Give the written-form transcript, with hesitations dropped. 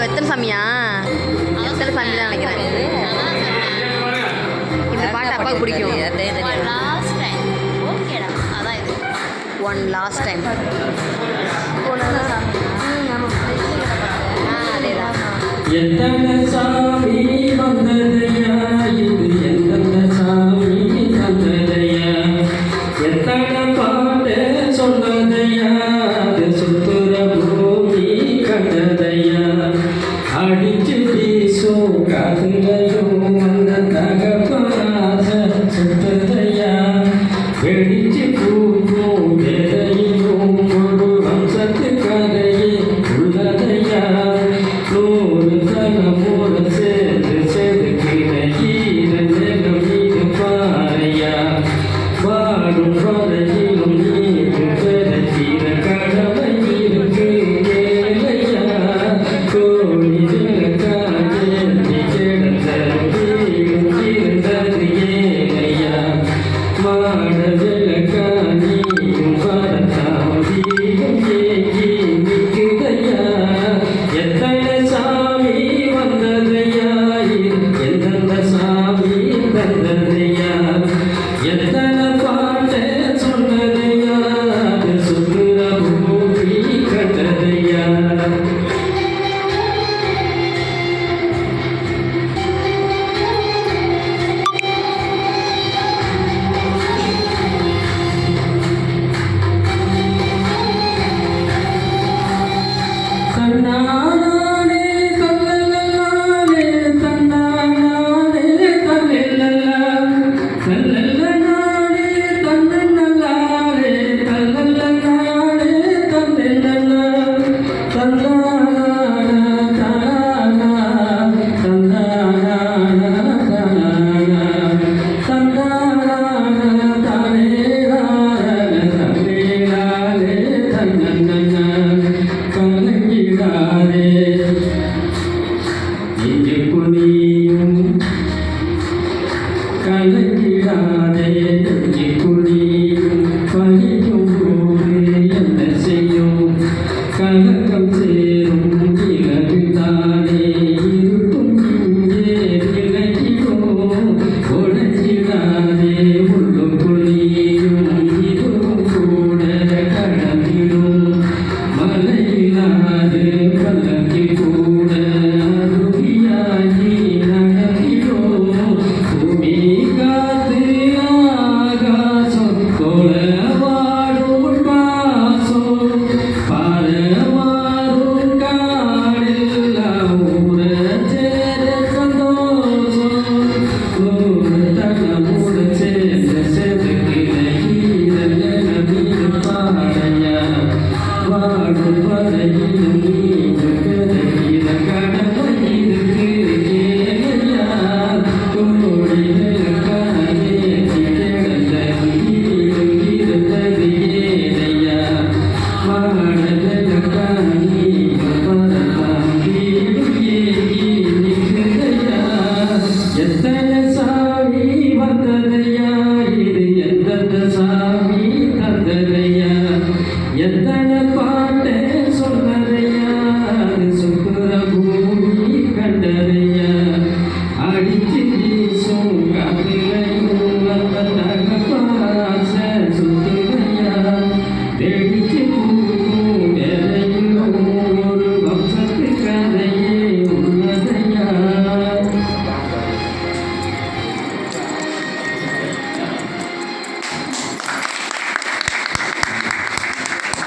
எத்தனை சாமியா? எத்தனை சாமி தான் நினைக்கிறேன். இந்த பாட்டு அப்பாவுக்கு பிடிக்கும். ஒன் லாஸ்ட் டைம் அதேதான். எத்தனை சாமி வந்ததையா, இது எந்தெந்த சாமி வந்ததையா, எத்தனை பாட்டு சொன்னதையா, அது சுத்துற பூமி கண்டதையா, அடிச்சு வீசும் காதுலையும் அந்த தகப்பாச சுத்ததையா, வெடிச்சு பூக்கும் வேலையிலும் ஒரு வம்சத்து கதையே உள்ளதையா, நூறு தலமுற சேர்ந்து செதுக்கிற ஈரநேகம் இது பாறையா, வாடும் வரையிலும் நீட்டு பெறக்கிற கடமை இருக்கு ஏழையா, கோழி விளக்காக ஏந்தி கிடந்த வீடும் இருந்தது ஏழையா, மாட விளக்கா நீயும் வரத்தாம் வீடும் ஏங்கி நிற்குதையா, எத்தனை சாமி வந்ததையா, எந்தெந்த சாமி தந்ததையா, எத்தனை பாட்டு சொன்னதையா, அது சுற்றுற பூமி கண்டதையா. தன்னானே தல்லல்லாலே தன்னானே தல்லல்லா தல்லல்லாலே தன்னல்லாலே தல்லல்லாலே தல்லல்லா தன்னானா தானா தன்னானா தானா தன்னானா தானே தன்னேலாலே தன்னன்னா கலங்கிடாதே இங்கு குனியும் கலங்கிடாதே இங்கு குனியும் பழிக்கும் போது என்ன செய்யும் கலக்கம் சேரும் இலகுதானே இருக்கும் இங்கே விலகிடும் உடைச்சிடாதே உள்ளும் குனியும் இதுவும் கூட கடந்திடும் மலையிலாது பல்லக்கி கூட அருவியாகி நடந்திடும் பூமி காத்து ஆகாசம் போல வாடும் பாசம் பாரமாறும் காடெல்லாம் ஊர சேர சந்தோஷம் நூறு தகமூட சேர்ந்த செதுக்கிற ஈரல் மீது பாடையா, வாடும் வரையிலும்